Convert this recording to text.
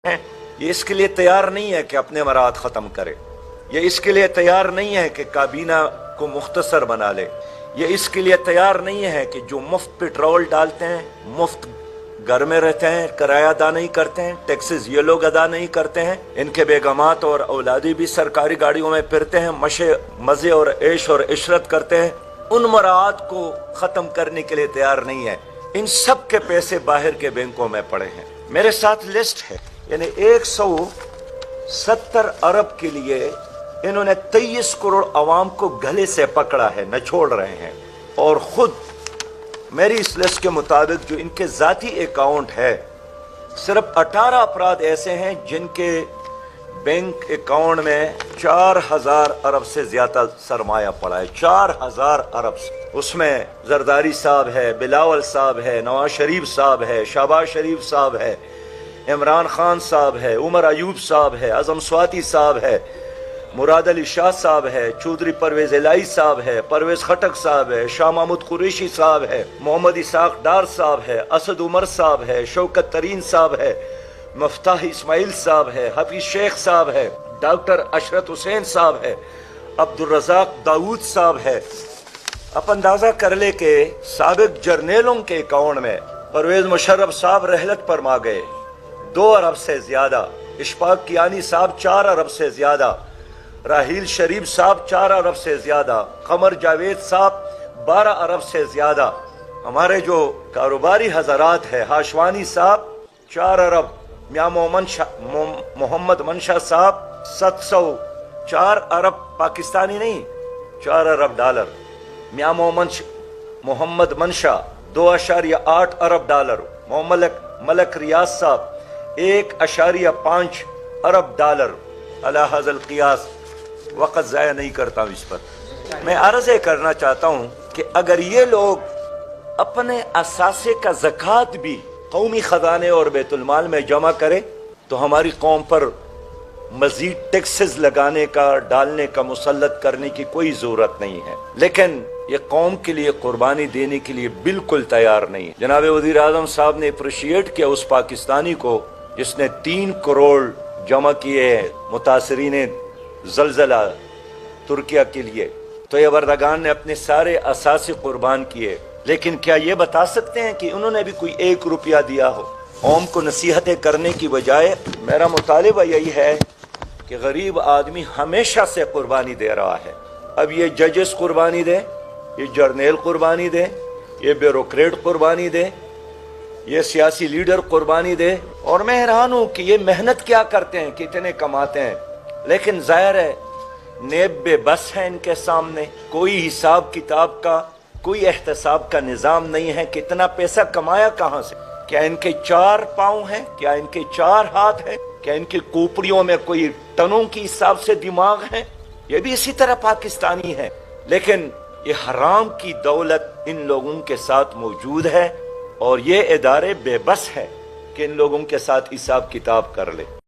हैं, ये इसके लिए तैयार नहीं है कि अपने मराद ख़त्म करे, ये इसके लिए तैयार नहीं है कि काबीना को मुख्तसर बना ले, ये इसके लिए तैयार नहीं है कि जो मुफ्त पेट्रोल डालते हैं, मुफ्त घर में रहते हैं, किराया अदा नहीं करते हैं, टैक्सेस ये लोग अदा नहीं करते हैं, इनके बेगमात और औलादी भी सरकारी गाड़ियों में फिरते हैं, मज़े और ऐश और इशरत करते हैं, उन मराद को ख़त्म करने के लिए तैयार नहीं है। इन सब के पैसे बाहर के बैंकों में पड़े हैं। मेरे साथ लिस्ट है, यानी 170 अरब के लिए इन्होंने 23 करोड़ अवाम को गले से पकड़ा है, न छोड़ रहे हैं। और खुद मेरी इस लिस्ट के मुताबिक जो इनके ज़ाती अकाउंट है, सिर्फ 18 अफराद ऐसे हैं जिनके बैंक अकाउंट में 4000 अरब से ज्यादा सरमाया पड़ा है। 4000 अरब से, उसमें जरदारी साहब है, बिलावल साहब है, नवाज शरीफ साहब है, शहबाज शरीफ साहब है, इमरान खान साहब है, उमर अयूब साहब है, आजम स्वाति साहब है, मुराद अली शाह साहब है, चौधरी परवेज इलाही साहब है, परवेज खटक साहब है, शाह महमूद कुरैशी साहब है, मोहम्मद इसाक डार साहब है, असद उमर साहब है, शौकत तरीन साहब है, मफ्ताह इस्माइल साहब है, हफीज शेख साहब है, डॉक्टर अशरत हुसैन साहब है, अब्दुल रज़ाक दाऊद साहब है। आप अंदाजा कर ले के साबिक जर्नेलों के अकाउंट में परवेज मुशर्रफ साहब रहलत पर मा गए 2 अरब से ज्यादा, इशफाक कियानी साहब 4 अरब से ज्यादा, राहील शरीफ साहब 4 अरब से ज्यादा, कमर जावेद साहब 12 अरब से ज्यादा। हमारे जो कारोबारी हजरात है, हाशवानी साहब 4 अरब, मियां मोहम्मद मंशा साहब 704 अरब पाकिस्तानी नहीं, 4 अरब डॉलर। मियां मोहम्मद मंशा 2.8 अरब डॉलर। मोहम्मद मलक रियाज साहब 1.5 अरब डॉलर। अला हज़ल क़ियास वक़्त ज़ाया नहीं करता हूँ इस पर। मैं अर्ज़ करना चाहता हूँ कि अगर ये लोग अपने असासे का ज़कात भी कौमी खजाने और बैतुलमाल में जमा करे तो हमारी कौम पर मजीद टैक्सेस लगाने का, डालने का, मुसल्लत करने की कोई जरूरत नहीं है। लेकिन ये कौम के लिए कुर्बानी देने के लिए बिल्कुल तैयार नहीं है। जनाब वज़ीर आज़म साहब ने अप्रिशिएट किया उस पाकिस्तानी को जिसने 3 करोड़ जमा किए मुतासरीन ज़लज़ला तुर्किया के लिए। तो ये वर्दगान ने अपने सारे असासे कुर्बान किए, लेकिन क्या ये बता सकते हैं कि उन्होंने भी कोई 1 रुपया दिया हो? कौम को नसीहतें करने की बजाय मेरा मुतालिबा यही है कि गरीब आदमी हमेशा से कुर्बानी दे रहा है। अब ये जजेस कुर्बानी दे, ये जर्नल कुर्बानी दे, ये ब्यूरोक्रेट कुर्बानी दे, ये सियासी लीडर कुर्बानी दे। और मैं हैरान हूँ कि ये मेहनत क्या करते हैं, कितने कमाते हैं, लेकिन जाहिर है नेब बेबस है इनके सामने। कोई हिसाब किताब का, कोई एहतसाब का निज़ाम नहीं है। कितना पैसा कमाया कहाँ से? क्या इनके 4 पाँव हैं? क्या इनके 4 हाथ हैं? क्या इनकी खोपड़ियों में कोई टनों के हिसाब से दिमाग है? ये भी इसी तरह पाकिस्तानी है, लेकिन ये हराम की दौलत इन लोगों के साथ मौजूद है और ये इदारे बेबस है कि इन लोगों के साथ हिसाब किताब कर ले।